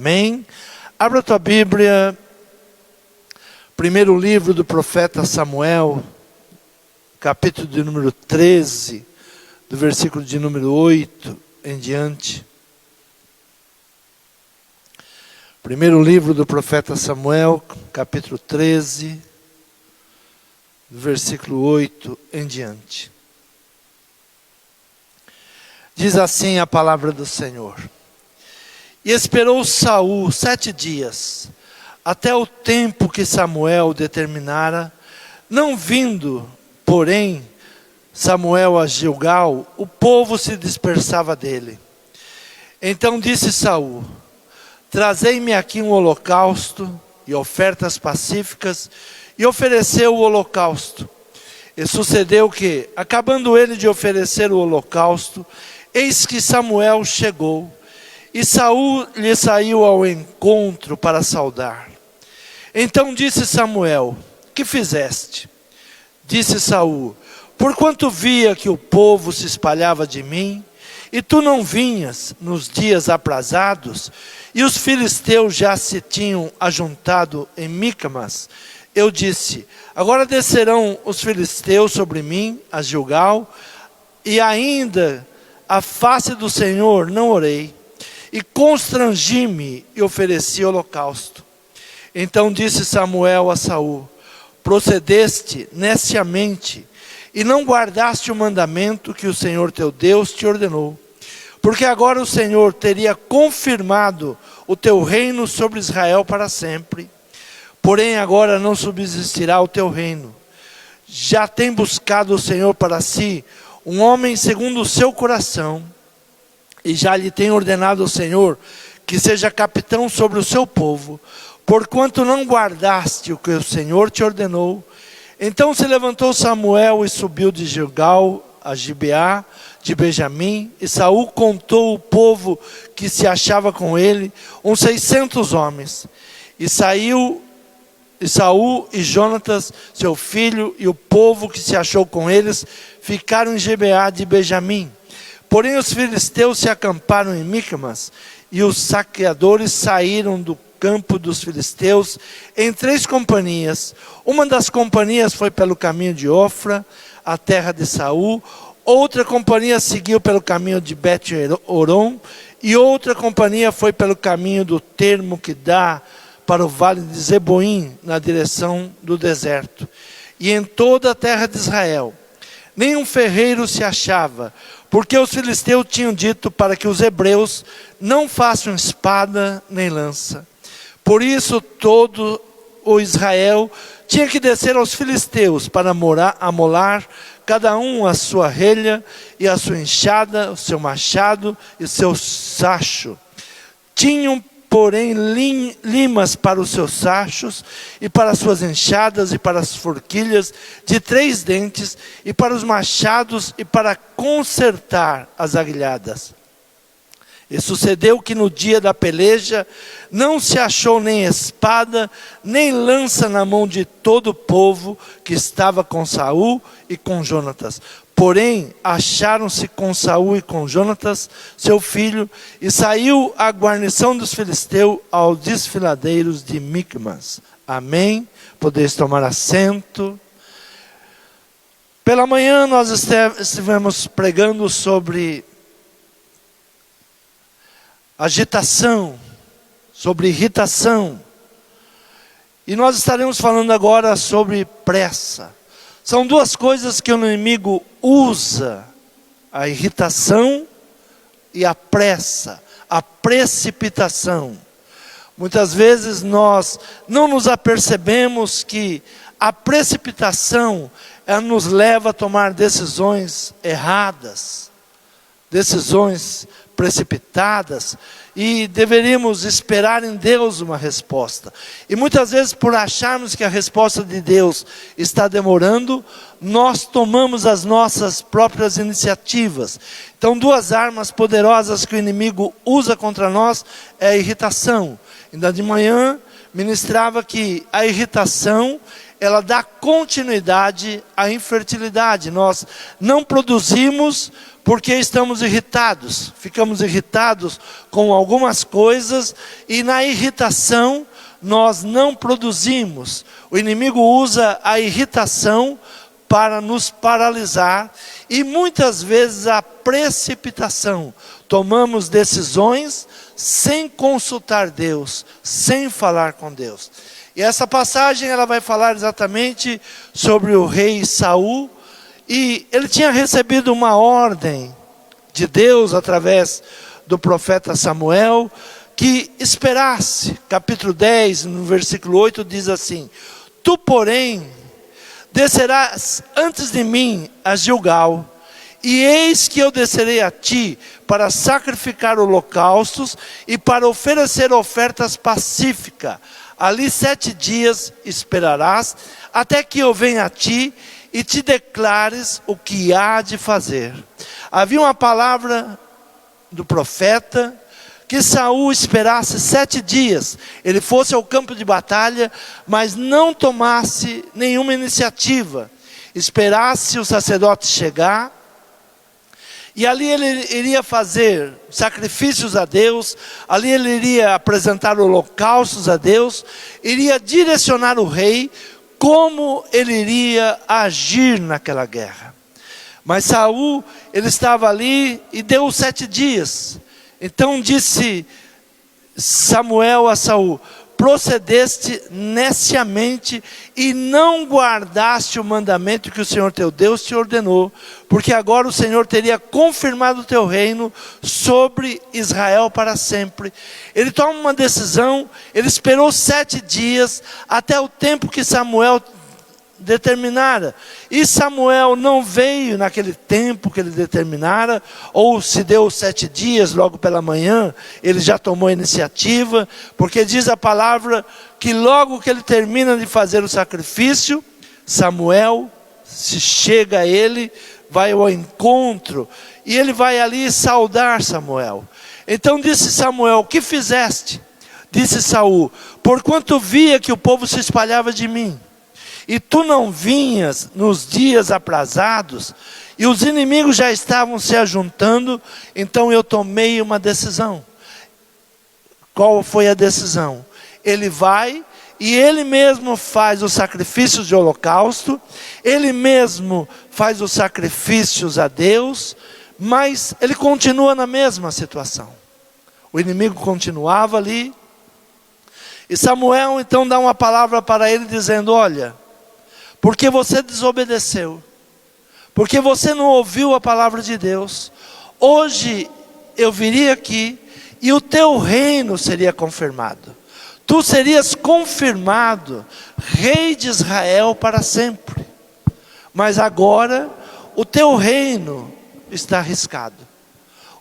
Amém? Abra a tua Bíblia, primeiro livro do profeta Samuel, capítulo de número 13, do versículo de número 8 em diante. Primeiro livro do profeta Samuel, capítulo 13, do versículo 8 em diante. Diz assim a palavra do Senhor: E esperou Saul 7 dias, até o tempo que Samuel determinara, não vindo, porém, Samuel a Gilgal, o povo se dispersava dele. Então disse Saul: Trazei-me aqui um holocausto e ofertas pacíficas, e ofereceu o holocausto. E sucedeu que, acabando ele de oferecer o holocausto, eis que Samuel chegou, e Saul lhe saiu ao encontro para saudar. Então disse Samuel: Que fizeste? Disse Saul: Porquanto via que o povo se espalhava de mim, e tu não vinhas nos dias aprazados, e os filisteus já se tinham ajuntado em Micamas, eu disse: Agora descerão os filisteus sobre mim, a Gilgal, e ainda a face do Senhor não orei, e constrangi-me e ofereci holocausto. Então disse Samuel a Saul: Procedeste neciamente, e não guardaste o mandamento que o Senhor teu Deus te ordenou. Porque agora o Senhor teria confirmado o teu reino sobre Israel para sempre. Porém agora não subsistirá o teu reino. Já tem buscado o Senhor para si um homem segundo o seu coração, e já lhe tem ordenado o Senhor que seja capitão sobre o seu povo, porquanto não guardaste o que o Senhor te ordenou. Então se levantou Samuel e subiu de Gilgal a Gibeá de Benjamim, e Saul contou o povo que se achava com ele, uns 600 homens. E Saul e Jonatas, seu filho, e o povo que se achou com eles, ficaram em Gibeá de Benjamim. Porém os filisteus se acamparam em Micamas, e os saqueadores saíram do campo dos filisteus em 3 companhias. Uma das companhias foi pelo caminho de Ofra, a terra de Saul. Outra companhia seguiu pelo caminho de Bet-Horon, e outra companhia foi pelo caminho do termo que dá para o vale de Zeboim, na direção do deserto. E em toda a terra de Israel nenhum ferreiro se achava, porque os filisteus tinham dito para que os hebreus não façam espada nem lança. Por isso todo o Israel tinha que descer aos filisteus para amolar cada um a sua relha e a sua enxada, o seu machado e o seu sacho. Tinham, porém, limas para os seus sachos, e para as suas enxadas, e para as forquilhas de 3 dentes, e para os machados, e para consertar as aguilhadas. E sucedeu que no dia da peleja não se achou nem espada, nem lança na mão de todo o povo que estava com Saul e com Jonatas. Porém, acharam-se com Saul e com Jonatas, seu filho, e saiu a guarnição dos filisteus aos desfiladeiros de Micamas. Amém? Podeis tomar assento. Pela manhã nós estivemos pregando sobre agitação, sobre irritação. E nós estaremos falando agora sobre pressa. São 2 coisas que o inimigo usa: a irritação e a pressa, a precipitação. Muitas vezes nós não nos apercebemos que a precipitação, ela nos leva a tomar decisões erradas, decisões precipitadas, e deveríamos esperar em Deus uma resposta. E muitas vezes, por acharmos que a resposta de Deus está demorando, nós tomamos as nossas próprias iniciativas. Então 2 armas poderosas que o inimigo usa contra nós é a irritação. Ainda de manhã ministrava que a irritação ela dá continuidade à infertilidade. Nós não produzimos porque estamos irritados. Ficamos irritados com algumas coisas e na irritação nós não produzimos. O inimigo usa a irritação para nos paralisar e muitas vezes a precipitação. Tomamos decisões sem consultar Deus, sem falar com Deus. E essa passagem ela vai falar exatamente sobre o rei Saul. E ele tinha recebido uma ordem de Deus através do profeta Samuel, que esperasse. Capítulo 10, no versículo 8, diz assim: Tu, porém, descerás antes de mim a Gilgal, e eis que eu descerei a ti para sacrificar holocaustos e para oferecer ofertas pacíficas. Ali 7 dias esperarás, até que eu venha a ti e te declares o que há de fazer. Havia uma palavra do profeta, que Saul esperasse 7 dias, ele fosse ao campo de batalha, mas não tomasse nenhuma iniciativa, esperasse o sacerdote chegar, e ali ele iria fazer sacrifícios a Deus, ali ele iria apresentar holocaustos a Deus, iria direcionar o rei, como ele iria agir naquela guerra. Mas Saul, ele estava ali e deu 7 dias. Então disse Samuel a Saul: procedeste neciamente e não guardaste o mandamento que o Senhor teu Deus te ordenou, porque agora o Senhor teria confirmado o teu reino sobre Israel para sempre. Ele toma uma decisão, ele esperou 7 dias, até o tempo que Samuel determinara, e Samuel não veio naquele tempo que ele determinara, ou se deu 7 dias, logo pela manhã, ele já tomou a iniciativa, porque diz a palavra, que logo que ele termina de fazer o sacrifício, Samuel se chega a ele, vai ao encontro, e ele vai ali saudar Samuel. Então disse Samuel: o que fizeste? Disse Saul: porquanto via que o povo se espalhava de mim, e tu não vinhas nos dias aprazados, e os inimigos já estavam se ajuntando, então eu tomei uma decisão. Qual foi a decisão? Ele vai e ele mesmo faz os sacrifícios de holocausto, ele mesmo faz os sacrifícios a Deus, mas ele continua na mesma situação. O inimigo continuava ali, e Samuel então dá uma palavra para ele dizendo: olha, porque você desobedeceu, porque você não ouviu a palavra de Deus, hoje eu viria aqui e o teu reino seria confirmado. Tu serias confirmado rei de Israel para sempre. Mas agora o teu reino está arriscado.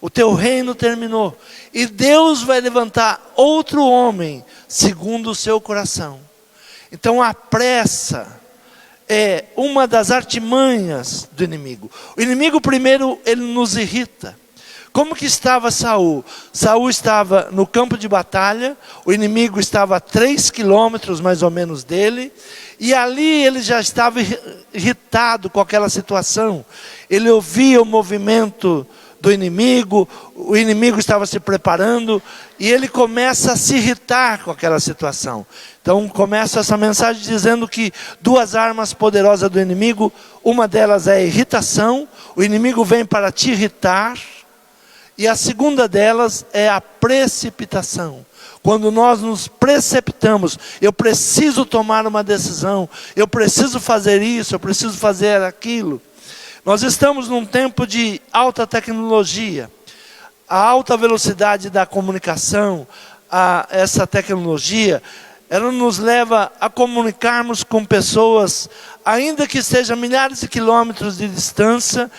O teu reino terminou. E Deus vai levantar outro homem segundo o seu coração. Então a pressa é uma das artimanhas do inimigo. O inimigo primeiro, ele nos irrita. Como que estava Saul? Saul estava no campo de batalha, o inimigo estava a 3 quilômetros mais ou menos dele, e ali ele já estava irritado com aquela situação. Ele ouvia o movimento do inimigo, o inimigo estava se preparando, e ele começa a se irritar com aquela situação. Então começa essa mensagem dizendo que 2 armas poderosas do inimigo, uma delas é a irritação, o inimigo vem para te irritar, e a segunda delas é a precipitação. Quando nós nos precipitamos, eu preciso tomar uma decisão, eu preciso fazer isso, eu preciso fazer aquilo. Nós estamos num tempo de alta tecnologia, a alta velocidade da comunicação, essa tecnologia, ela nos leva a comunicarmos com pessoas, ainda que estejam milhares de quilômetros de distância,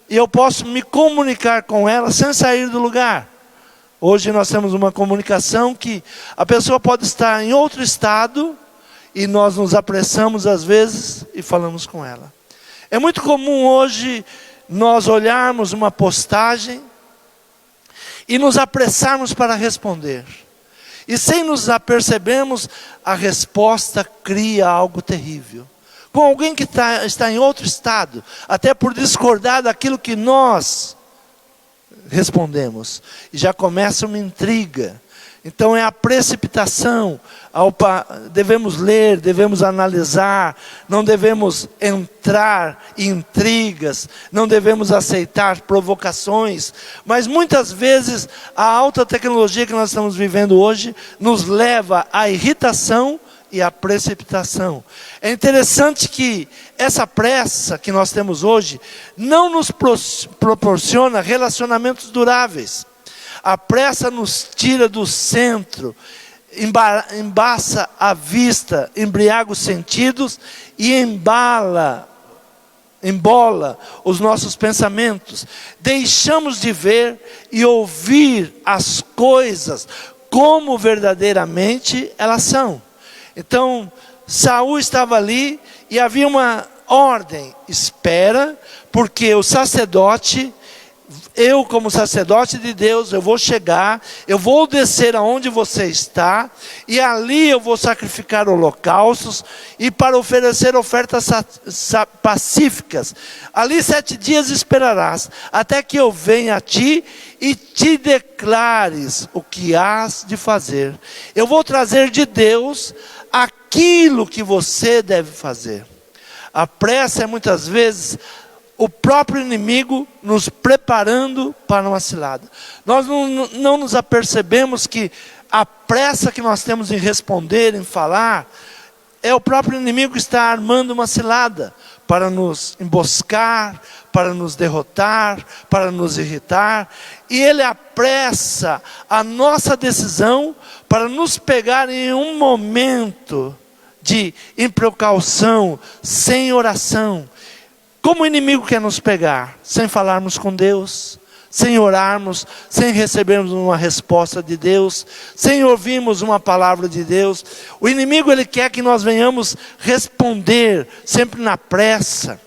e eu posso me comunicar com ela sem sair do lugar. Hoje nós temos uma comunicação que a pessoa pode estar em outro estado e nós nos apressamos às vezes e falamos com ela. É muito comum hoje nós olharmos uma postagem e nos apressarmos para responder. E sem nos apercebermos, a resposta cria algo terrível. com alguém que está em outro estado, até por discordar daquilo que nós respondemos. E já começa uma intriga. Então é a precipitação. Devemos ler, devemos analisar, não devemos entrar em intrigas, não devemos aceitar provocações. Mas muitas vezes a alta tecnologia que nós estamos vivendo hoje nos leva à irritação e à precipitação. É interessante que essa pressa que nós temos hoje não nos proporciona relacionamentos duráveis. A pressa nos tira do centro, embaça a vista, embriaga os sentidos e embola os nossos pensamentos. Deixamos de ver e ouvir as coisas como verdadeiramente elas são. Então, Saul estava ali e havia uma ordem: espera, porque o sacerdote, eu como sacerdote de Deus, eu vou chegar, eu vou descer aonde você está, e ali eu vou sacrificar holocaustos, e para oferecer ofertas pacíficas. Ali 7 dias esperarás, até que eu venha a ti e te declares o que hás de fazer. Eu vou trazer de Deus aquilo que você deve fazer. A pressa é muitas vezes o próprio inimigo nos preparando para uma cilada. Nós não nos apercebemos que a pressa que nós temos em responder, em falar, é o próprio inimigo que está armando uma cilada para nos emboscar, para nos derrotar, para nos irritar. E ele apressa a nossa decisão para nos pegar em um momento de imprecaução, sem oração. Como o inimigo quer nos pegar? Sem falarmos com Deus, sem orarmos, sem recebermos uma resposta de Deus, sem ouvirmos uma palavra de Deus. O inimigo, ele quer que nós venhamos responder sempre na pressa.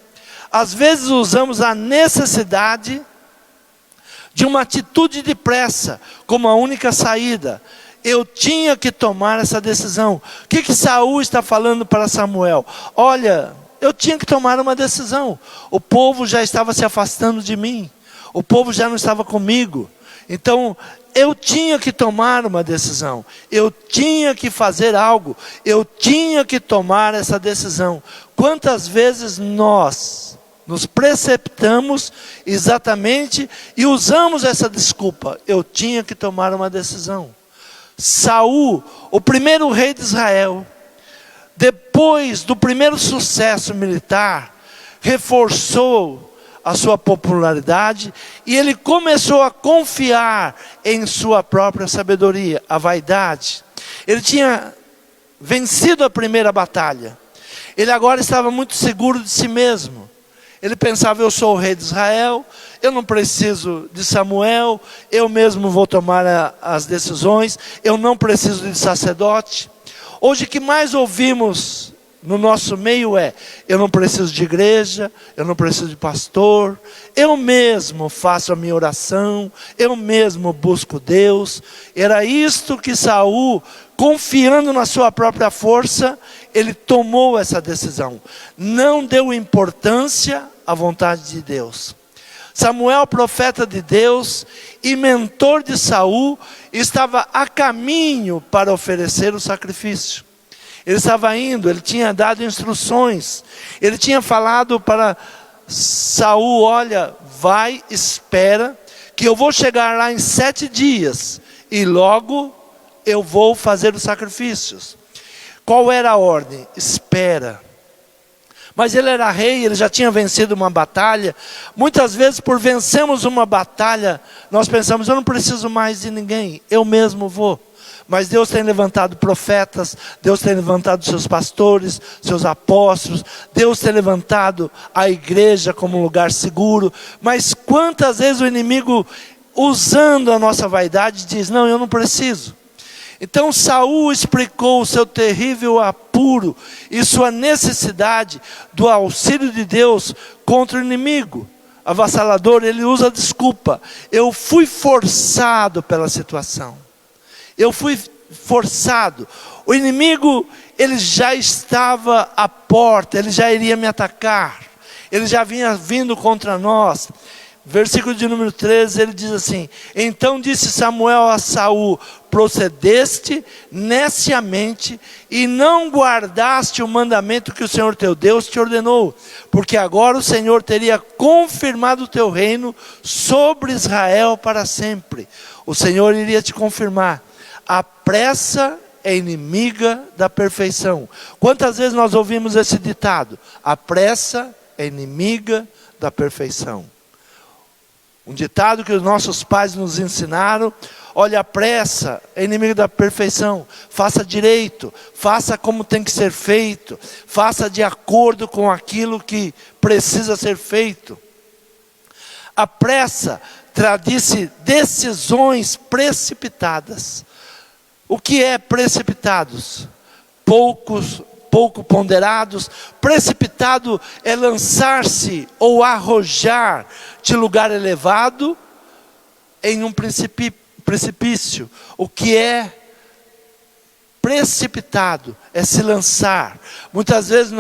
Às vezes usamos a necessidade de uma atitude de pressa como a única saída. Eu tinha que tomar essa decisão. O que Saul está falando para Samuel? Olha, eu tinha que tomar uma decisão. O povo já estava se afastando de mim. O povo já não estava comigo. Então, eu tinha que tomar uma decisão. Eu tinha que fazer algo. Eu tinha que tomar essa decisão. Quantas vezes nós nos precipitamos exatamente e usamos essa desculpa? Eu tinha que tomar uma decisão. Saul, o primeiro rei de Israel, depois do primeiro sucesso militar, reforçou a sua popularidade e ele começou a confiar em sua própria sabedoria, a vaidade. Ele tinha vencido a primeira batalha. Ele agora estava muito seguro de si mesmo. Ele pensava: eu sou o rei de Israel, eu não preciso de Samuel, eu mesmo vou tomar as decisões, eu não preciso de sacerdote. Hoje o que mais ouvimos no nosso meio é: eu não preciso de igreja, eu não preciso de pastor, eu mesmo faço a minha oração, eu mesmo busco Deus. Era isto que Saul, confiando na sua própria força, ele tomou essa decisão. Não deu importância à vontade de Deus. Samuel, profeta de Deus e mentor de Saul, estava a caminho para oferecer o sacrifício. Ele estava indo, ele tinha dado instruções. Ele tinha falado para Saul: olha, vai, espera, que eu vou chegar lá em 7 dias. E logo eu vou fazer os sacrifícios. Qual era a ordem? Espera. Mas ele era rei, ele já tinha vencido uma batalha. Muitas vezes, por vencermos uma batalha, nós pensamos: eu não preciso mais de ninguém, eu mesmo vou. Mas Deus tem levantado profetas, Deus tem levantado seus pastores, seus apóstolos, Deus tem levantado a igreja como um lugar seguro. Mas quantas vezes o inimigo, usando a nossa vaidade, diz: não, eu não preciso. Então Saul explicou o seu terrível apuro e sua necessidade do auxílio de Deus contra o inimigo avassalador. Ele usa a desculpa: eu fui forçado pela situação, eu fui forçado. O inimigo, ele já estava à porta, ele já iria me atacar. Ele já vinha vindo contra nós. Versículo de número 13, ele diz assim: então disse Samuel a Saul: procedeste neciamente e não guardaste o mandamento que o Senhor teu Deus te ordenou, porque agora o Senhor teria confirmado o teu reino sobre Israel para sempre. O Senhor iria te confirmar. A pressa é inimiga da perfeição. Quantas vezes nós ouvimos esse ditado? A pressa é inimiga da perfeição. Um ditado que os nossos pais nos ensinaram: olha, a pressa é inimiga da perfeição. Faça direito, faça como tem que ser feito, faça de acordo com aquilo que precisa ser feito. A pressa traduz decisões precipitadas. O que é precipitados? Pouco ponderados. Precipitado é lançar-se ou arrojar de lugar elevado em um precipício. O que é precipitado é se lançar. Muitas vezes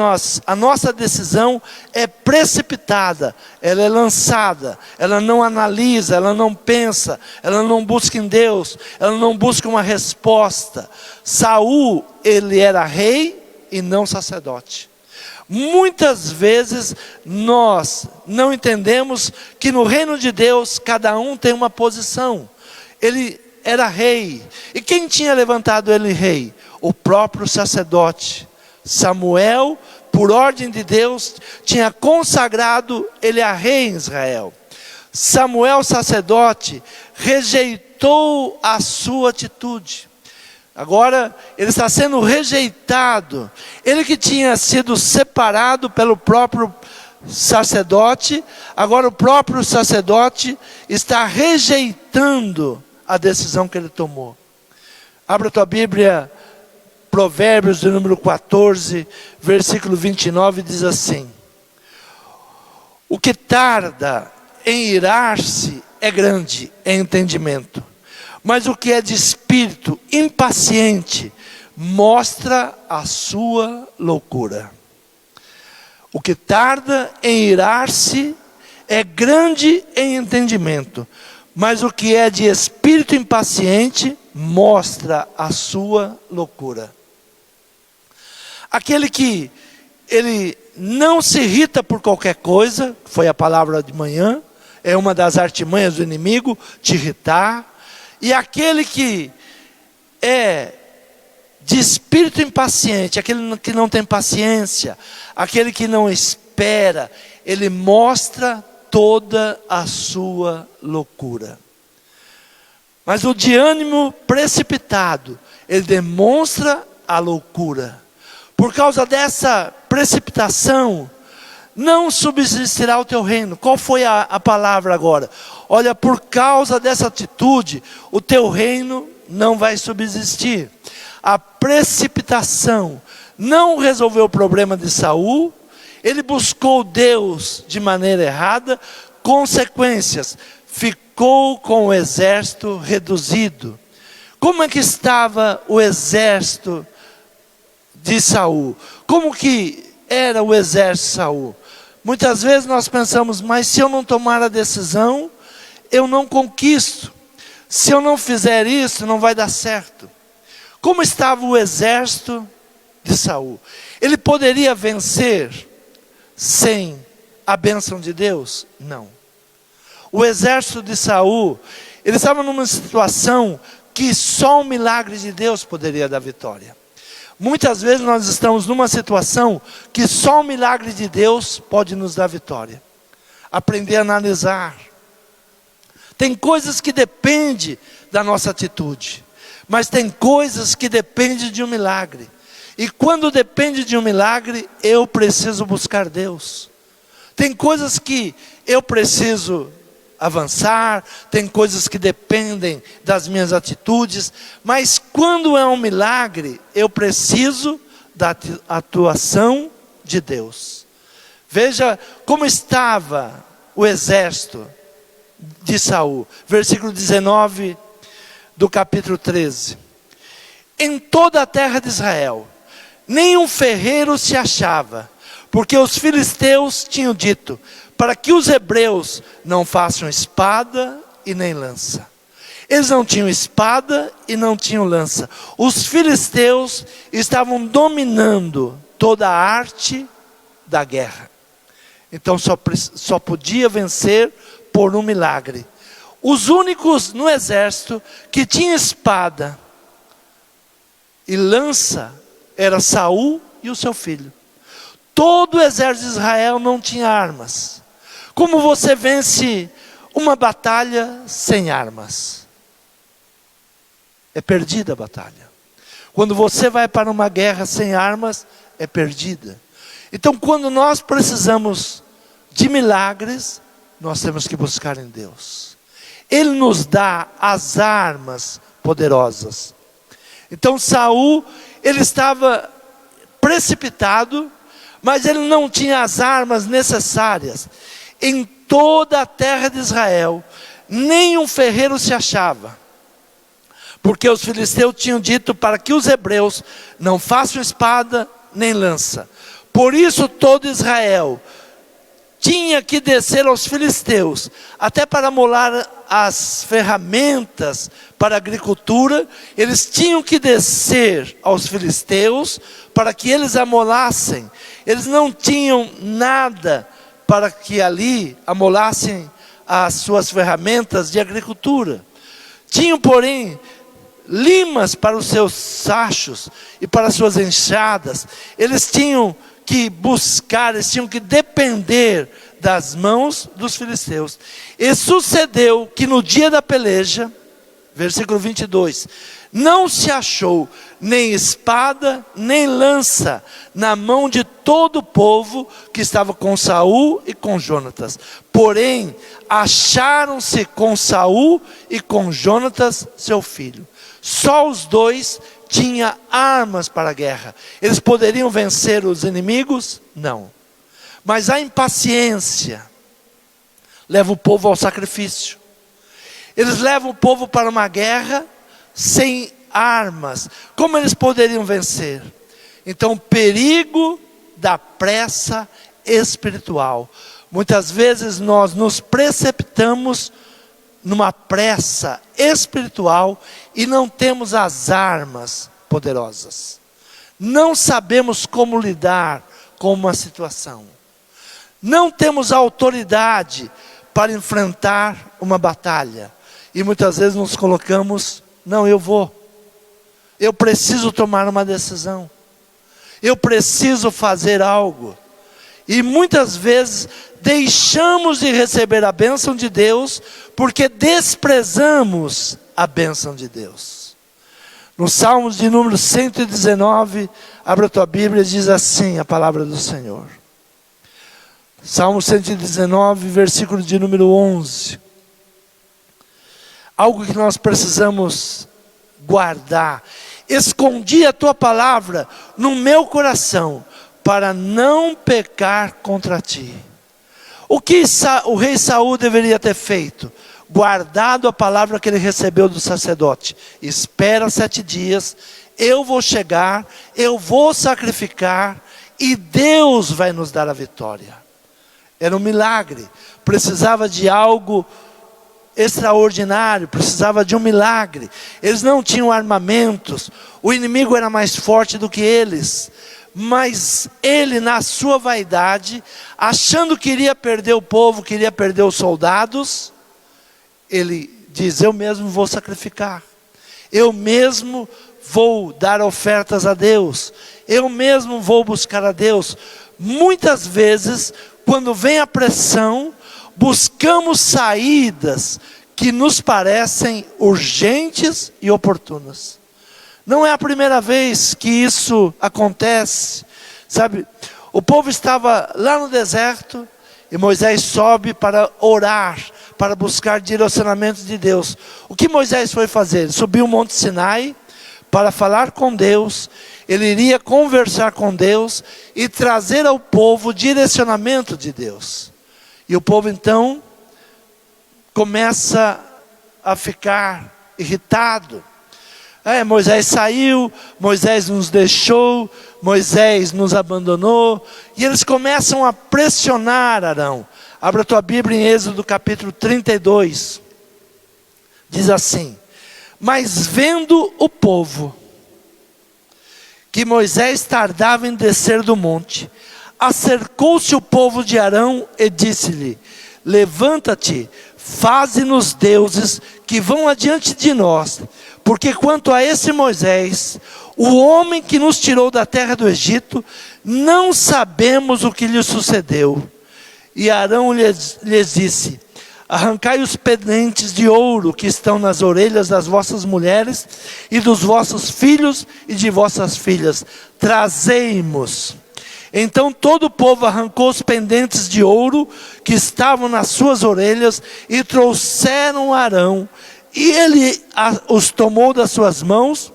a nossa decisão é precipitada, ela é lançada, ela não analisa, ela não pensa, ela não busca em Deus, ela não busca uma resposta. Saul, ele era rei e não sacerdote. Muitas vezes nós não entendemos que no reino de Deus cada um tem uma posição. Ele era rei. E quem tinha levantado ele rei? O próprio sacerdote. Samuel, por ordem de Deus, tinha consagrado ele a rei em Israel. Samuel, sacerdote, rejeitou a sua atitude. Agora ele está sendo rejeitado. Ele que tinha sido separado pelo próprio sacerdote, agora o próprio sacerdote está rejeitando a decisão que ele tomou. Abra a tua Bíblia, Provérbios de número 14, versículo 29, diz assim: o que tarda em irar-se é grande em entendimento, mas o que é de espírito impaciente mostra a sua loucura. O que tarda em irar-se é grande em entendimento, mas o que é de espírito impaciente mostra a sua loucura. Aquele que ele não se irrita por qualquer coisa, foi a palavra de manhã, é uma das artimanhas do inimigo, te irritar. E aquele que é de espírito impaciente, aquele que não tem paciência, aquele que não espera, ele mostra toda a sua loucura. Mas o de ânimo precipitado, ele demonstra a loucura. Por causa dessa precipitação, não subsistirá o teu reino. Qual foi a palavra agora? Olha, por causa dessa atitude, o teu reino não vai subsistir. A precipitação não resolveu o problema de Saul. Ele buscou Deus de maneira errada. Consequências, ficou com o exército reduzido. Como é que estava o exército de Saul? Como que era o exército de Saul? Muitas vezes nós pensamos, mas se eu não tomar a decisão, eu não conquisto. Se eu não fizer isso, não vai dar certo. Como estava o exército de Saul? Ele poderia vencer sem a bênção de Deus? Não. O exército de Saul, ele estava numa situação que só o milagre de Deus poderia dar vitória. Muitas vezes nós estamos numa situação que só o milagre de Deus pode nos dar vitória. Aprender a analisar. Tem coisas que dependem da nossa atitude, mas tem coisas que dependem de um milagre. E quando depende de um milagre, eu preciso buscar Deus. Tem coisas que eu preciso avançar, tem coisas que dependem das minhas atitudes, mas quando é um milagre, eu preciso da atuação de Deus. Veja como estava o exército de Saul, versículo 19 do capítulo 13. em toda a terra de Israel nenhum ferreiro se achava, porque os filisteus tinham dito, para que os hebreus não façam espada e nem lança. Eles não tinham espada e não tinham lança. Os filisteus estavam dominando toda a arte da guerra. Então só podia vencer por um milagre. Os únicos no exército que tinham espada e lança era Saul e o seu filho. Todo o exército de Israel não tinha armas. Como você vence uma batalha sem armas? É perdida a batalha. Quando você vai para uma guerra sem armas, é perdida. Então, quando nós precisamos de milagres, nós temos que buscar em Deus. Ele nos dá as armas poderosas. Então Saul, ele estava precipitado, mas ele não tinha as armas necessárias. Em toda a terra de Israel, nenhum ferreiro se achava, porque os filisteus tinham dito para que os hebreus não façam espada nem lança. Por isso todo Israel tinha que descer aos filisteus, até para amolar as ferramentas para a agricultura. Eles tinham que descer aos filisteus para que eles amolassem. Eles não tinham nada para que ali amolassem as suas ferramentas de agricultura. Tinham, porém, limas para os seus sachos e para as suas enxadas. Eles tinham que buscar, eles tinham que depender das mãos dos filisteus. E sucedeu que no dia da peleja, versículo 22, não se achou nem espada, nem lança na mão de todo o povo que estava com Saul e com Jonatas. Porém, acharam-se com Saul e com Jonatas, seu filho. Só os dois tinham armas para a guerra. Eles poderiam vencer os inimigos? Não. Mas a impaciência leva o povo ao sacrifício. Eles levam o povo para uma guerra sem armas. Como eles poderiam vencer? Então, o perigo da pressa espiritual. Muitas vezes nós nos precipitamos numa pressa espiritual e não temos as armas poderosas. Não sabemos como lidar com uma situação. Não temos autoridade para enfrentar uma batalha. E muitas vezes nos colocamos, não, eu preciso tomar uma decisão. Eu preciso fazer algo. E muitas vezes deixamos de receber a bênção de Deus porque desprezamos a bênção de Deus. No Salmos de número 119, abra a tua Bíblia, diz assim a palavra do Senhor. Salmo 119, versículo de número 11. Algo que nós precisamos guardar. Escondi a tua palavra no meu coração, para não pecar contra ti. O que o rei Saul deveria ter feito? Guardado a palavra que ele recebeu do sacerdote. Espera 7 dias, eu vou chegar, eu vou sacrificar, e Deus vai nos dar a vitória. Era um milagre, precisava de algo extraordinário, precisava de um milagre. Eles não tinham armamentos, o inimigo era mais forte do que eles. Mas ele, na sua vaidade, achando que iria perder o povo, que iria perder os soldados, ele diz, eu mesmo vou sacrificar. Eu mesmo vou dar ofertas a Deus. Eu mesmo vou buscar a Deus. Muitas vezes, quando vem a pressão, buscamos saídas que nos parecem urgentes e oportunas. Não é a primeira vez que isso acontece, sabe? O povo estava lá no deserto e Moisés sobe para orar, para buscar direcionamento de Deus. O que Moisés foi fazer? Ele subiu o Monte Sinai para falar com Deus. Ele iria conversar com Deus e trazer ao povo o direcionamento de Deus. E o povo então começa a ficar irritado. Moisés saiu, Moisés nos deixou, Moisés nos abandonou. E eles começam a pressionar Arão. Abra a tua Bíblia em Êxodo capítulo 32. Diz assim: mas vendo o povo que Moisés tardava em descer do monte, acercou-se o povo de Arão e disse-lhe: levanta-te, faze-nos deuses que vão adiante de nós, porque quanto a esse Moisés, o homem que nos tirou da terra do Egito, não sabemos o que lhe sucedeu. E Arão lhes disse: arrancai os pendentes de ouro que estão nas orelhas das vossas mulheres e dos vossos filhos e de vossas filhas, trazei-mos. Então todo o povo arrancou os pendentes de ouro que estavam nas suas orelhas e trouxeram Arão. E ele os tomou das suas mãos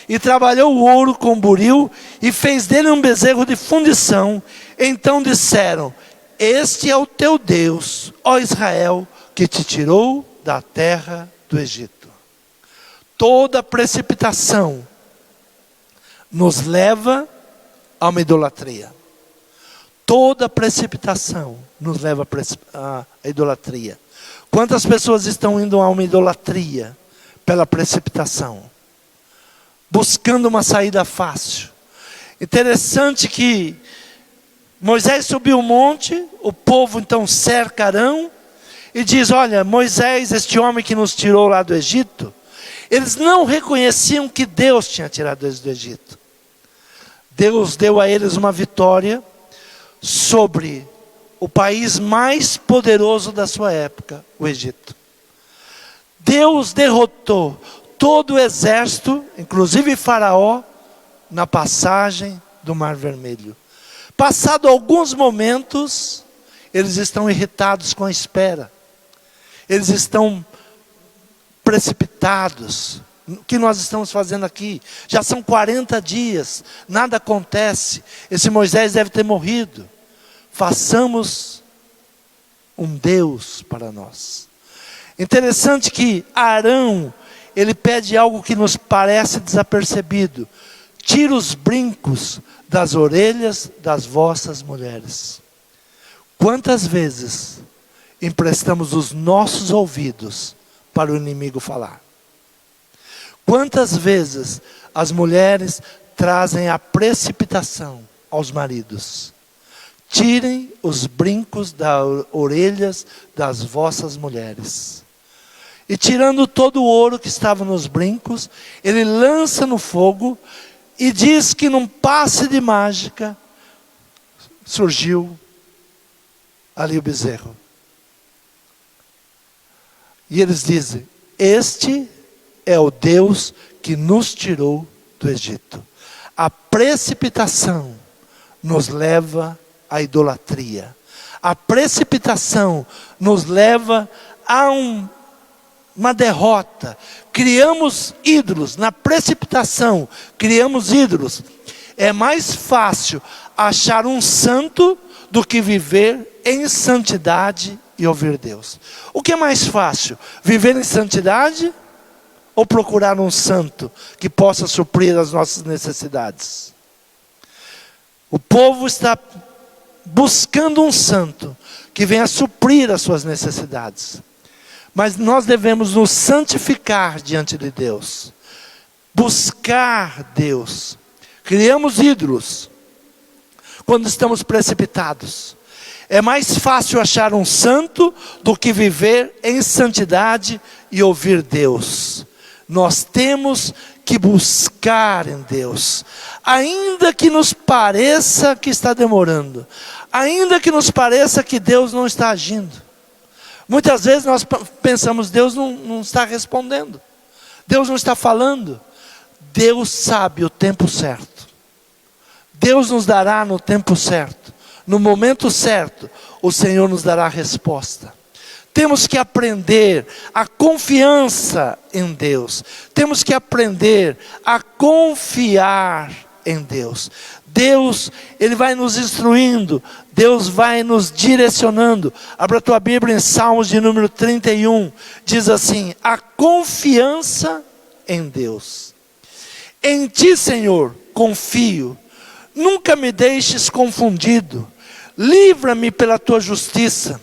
e trabalhou o ouro com buril e fez dele um bezerro de fundição. Então disseram: este é o teu Deus, ó Israel, que te tirou da terra do Egito. Toda precipitação nos leva a uma idolatria. Toda precipitação nos leva à idolatria. Quantas pessoas estão indo a uma idolatria pela precipitação? Buscando uma saída fácil. Interessante que Moisés subiu o monte, o povo então cerca Arão e diz: olha, Moisés, este homem que nos tirou lá do Egito. Eles não reconheciam que Deus tinha tirado eles do Egito. Deus deu a eles uma vitória sobre o país mais poderoso da sua época, o Egito. Deus derrotou todo o exército, inclusive Faraó, na passagem do Mar Vermelho. Passado alguns momentos, eles estão irritados com a espera. Eles estão precipitados. O que nós estamos fazendo aqui? Já são 40 dias, nada acontece. Esse Moisés deve ter morrido. Façamos um Deus para nós. Interessante que Arão, ele pede algo que nos parece desapercebido: tira os brincos das orelhas das vossas mulheres. Quantas vezes emprestamos os nossos ouvidos para o inimigo falar? Quantas vezes as mulheres trazem a precipitação aos maridos? Tirem os brincos das orelhas das vossas mulheres. E tirando todo o ouro que estava nos brincos, ele lança no fogo e diz que num passe de mágica surgiu ali o bezerro. E eles dizem: este é o Deus que nos tirou do Egito. A precipitação nos leva à idolatria. A precipitação nos leva a uma derrota. Criamos ídolos. Na precipitação, criamos ídolos. É mais fácil achar um santo do que viver em santidade e ouvir Deus. O que é mais fácil? Viver em santidade ou procurar um santo que possa suprir as nossas necessidades? O povo está buscando um santo que venha suprir as suas necessidades. Mas nós devemos nos santificar diante de Deus. Buscar Deus. Criamos ídolos quando estamos precipitados. É mais fácil achar um santo do que viver em santidade e ouvir Deus. Nós temos que buscar em Deus, ainda que nos pareça que está demorando, ainda que nos pareça que Deus não está agindo. Muitas vezes nós pensamos: Deus não está respondendo, Deus não está falando. Deus sabe o tempo certo. Deus nos dará no tempo certo, no momento certo, o Senhor nos dará a resposta. Temos que aprender a confiança em Deus. Temos que aprender a confiar em Deus. Deus, Ele vai nos instruindo. Deus vai nos direcionando. Abra a tua Bíblia em Salmos de número 31. Diz assim: a confiança em Deus. Em ti, Senhor, confio. Nunca me deixes confundido. Livra-me pela tua justiça.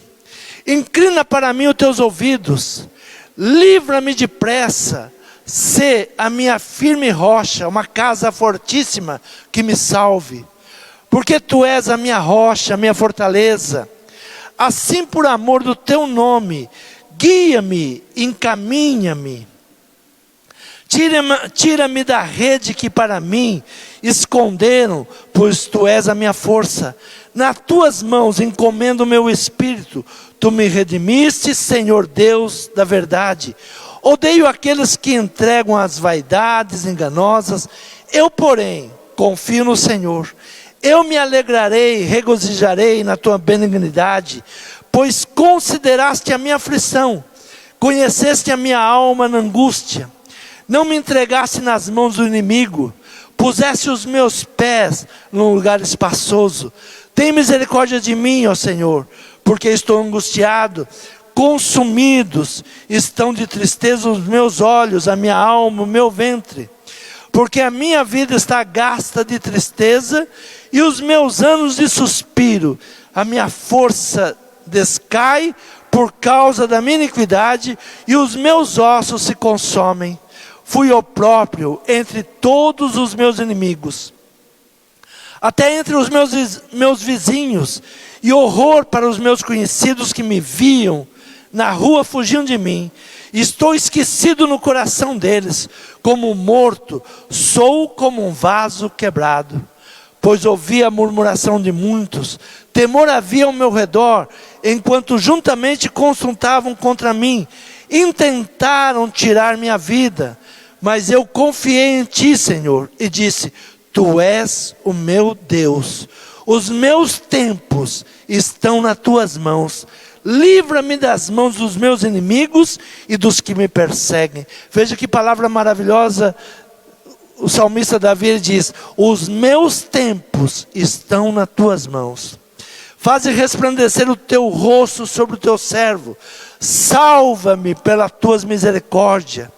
Inclina para mim os teus ouvidos. Livra-me depressa. Sê a minha firme rocha, uma casa fortíssima que me salve. Porque tu és a minha rocha, a minha fortaleza. Assim, por amor do teu nome, guia-me, encaminha-me. Tira-me da rede que para mim esconderam, pois tu és a minha força. Nas tuas mãos encomendo o meu espírito. Tu me redimiste, Senhor Deus da verdade. Odeio aqueles que entregam as vaidades enganosas. Eu, porém, confio no Senhor. Eu me alegrarei, regozijarei na tua benignidade, pois consideraste a minha aflição, conheceste a minha alma na angústia. Não me entregaste nas mãos do inimigo, puseste os meus pés num lugar espaçoso. Tem misericórdia de mim, ó Senhor, porque estou angustiado. Consumidos estão de tristeza os meus olhos, a minha alma, o meu ventre. Porque a minha vida está gasta de tristeza e os meus anos de suspiro. A minha força descai por causa da minha iniquidade e os meus ossos se consomem. Fui opróbrio entre todos os meus inimigos, até entre os meus vizinhos, e horror para os meus conhecidos que me viam na rua fugiam de mim. Estou esquecido no coração deles, como morto, sou como um vaso quebrado. Pois ouvi a murmuração de muitos, temor havia ao meu redor, enquanto juntamente consultavam contra mim, intentaram tirar minha vida. Mas eu confiei em ti, Senhor, e disse, tu és o meu Deus. Os meus tempos estão nas tuas mãos. Livra-me das mãos dos meus inimigos e dos que me perseguem. Veja que palavra maravilhosa. O salmista Davi diz, os meus tempos estão nas tuas mãos. Faze resplandecer o teu rosto sobre o teu servo. Salva-me pelas tuas misericórdias.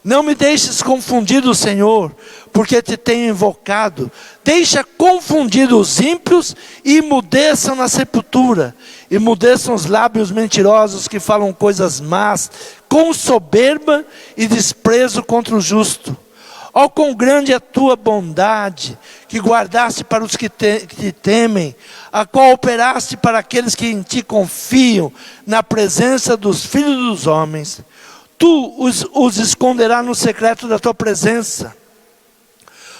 Não me deixes confundido, Senhor, porque te tenho invocado. Deixa confundidos os ímpios e emudeçam na sepultura. Emudeçam os lábios mentirosos que falam coisas más, com soberba e desprezo contra o justo. Ó, quão grande é a tua bondade, que guardaste para os que te temem, a qual operaste para aqueles que em ti confiam, na presença dos filhos dos homens. Tu os esconderás no secreto da tua presença.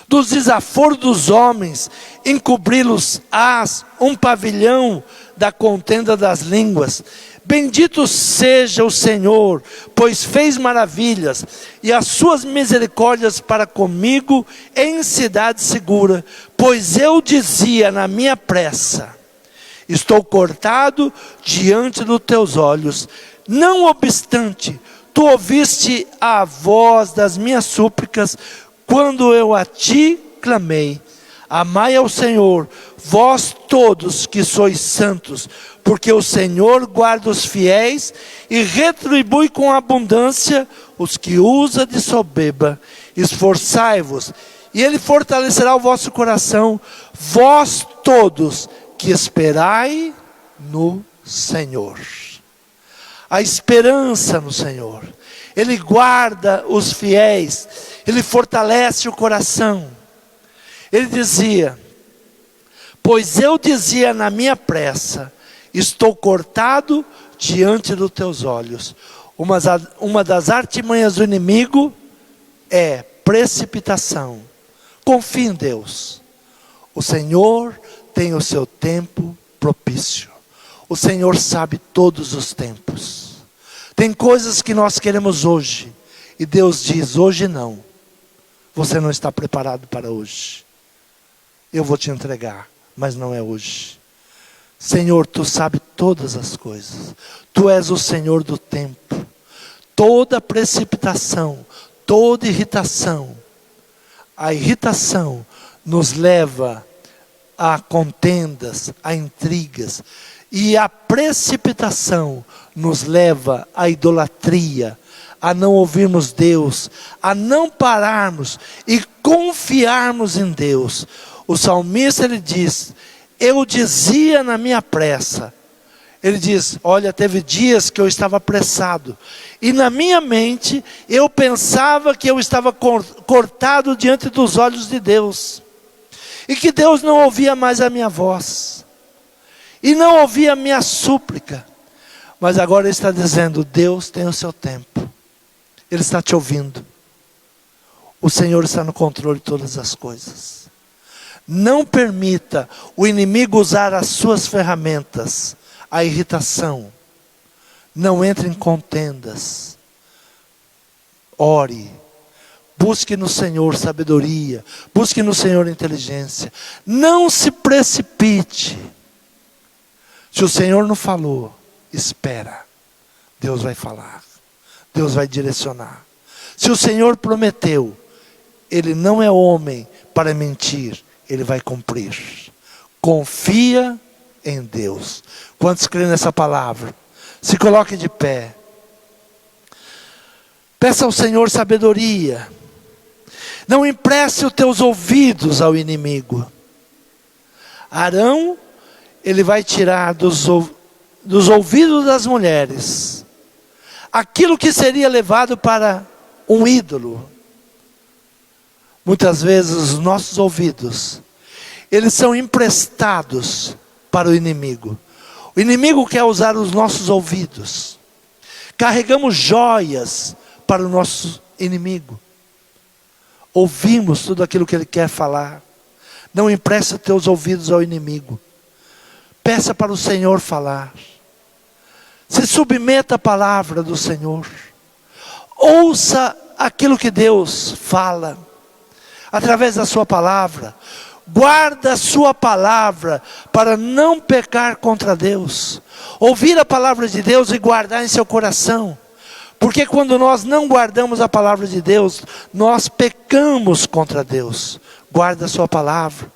Dos desaforos dos homens, encobri-los-ás um pavilhão da contenda das línguas. Bendito seja o Senhor, pois fez maravilhas, e as suas misericórdias para comigo em cidade segura. Pois eu dizia na minha pressa, estou cortado diante dos teus olhos. Não obstante, tu ouviste a voz das minhas súplicas, quando eu a ti clamei. Amai ao Senhor, vós todos que sois santos, porque o Senhor guarda os fiéis e retribui com abundância os que usa de soberba. Esforçai-vos, e Ele fortalecerá o vosso coração, vós todos que esperai no Senhor. A esperança no Senhor. Ele guarda os fiéis, Ele fortalece o coração. Ele dizia, pois eu dizia na minha pressa, estou cortado diante dos teus olhos. Uma das artimanhas do inimigo é precipitação. Confie em Deus. O Senhor tem o seu tempo propício. O Senhor sabe todos os tempos. Tem coisas que nós queremos hoje, e Deus diz, hoje não. Você não está preparado para hoje. Eu vou te entregar, mas não é hoje. Senhor, tu sabes todas as coisas. Tu és o Senhor do tempo. Toda precipitação, toda irritação. A irritação nos leva a contendas, a intrigas. E a precipitação nos leva à idolatria, a não ouvirmos Deus, a não pararmos e confiarmos em Deus. O salmista, ele diz: eu dizia na minha pressa. Ele diz: olha, teve dias que eu estava apressado, e na minha mente eu pensava que eu estava cortado diante dos olhos de Deus, e que Deus não ouvia mais a minha voz, e não ouvia a minha súplica. Mas agora ele está dizendo: Deus tem o seu tempo, Ele está te ouvindo. O Senhor está no controle de todas as coisas. Não permita o inimigo usar as suas ferramentas, a irritação. Não entre em contendas. Ore. Busque no Senhor sabedoria. Busque no Senhor inteligência. Não se precipite. Se o Senhor não falou, espera. Deus vai falar. Deus vai direcionar. Se o Senhor prometeu, Ele não é homem para mentir. Ele vai cumprir. Confia em Deus. Quantos creem nessa palavra? Se coloque de pé. Peça ao Senhor sabedoria. Não empreste os teus ouvidos ao inimigo. Arão, ele vai tirar dos ouvidos das mulheres aquilo que seria levado para um ídolo. Muitas vezes os nossos ouvidos, eles são emprestados para o inimigo. O inimigo quer usar os nossos ouvidos. Carregamos joias para o nosso inimigo. Ouvimos tudo aquilo que ele quer falar. Não empreste os teus ouvidos ao inimigo. Peça para o Senhor falar. Se submeta à palavra do Senhor. Ouça aquilo que Deus fala através da sua palavra. Guarda a sua palavra para não pecar contra Deus. Ouvir a palavra de Deus e guardar em seu coração. Porque quando nós não guardamos a palavra de Deus, nós pecamos contra Deus. Guarda a sua palavra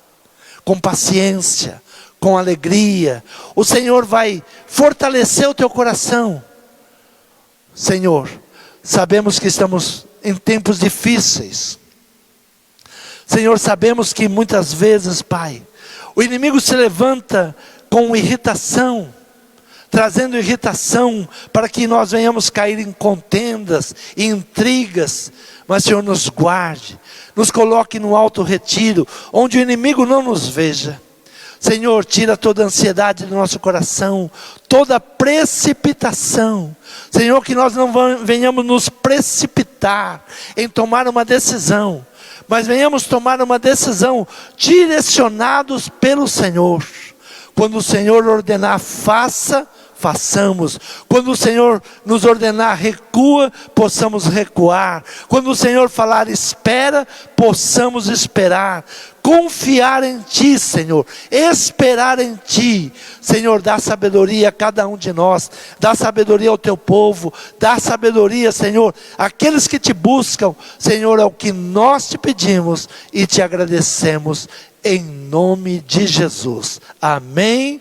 com paciência, com alegria. O Senhor vai fortalecer o teu coração. Senhor, sabemos que estamos em tempos difíceis. Senhor, sabemos que muitas vezes, Pai, o inimigo se levanta com irritação, trazendo irritação para que nós venhamos cair em contendas, em intrigas. Mas Senhor, nos guarde, nos coloque no alto retiro, onde o inimigo não nos veja. Senhor, tira toda a ansiedade do nosso coração, toda a precipitação. Senhor, que nós não venhamos nos precipitar em tomar uma decisão, mas venhamos tomar uma decisão direcionados pelo Senhor. Quando o Senhor ordenar, façamos. Quando o Senhor nos ordenar, recua, possamos recuar. Quando o Senhor falar, espera, possamos esperar. Confiar em Ti, Senhor. Esperar em Ti. Senhor, dá sabedoria a cada um de nós. Dá sabedoria ao Teu povo. Dá sabedoria, Senhor, àqueles que Te buscam. Senhor, é o que nós Te pedimos e Te agradecemos. Em nome de Jesus. Amém.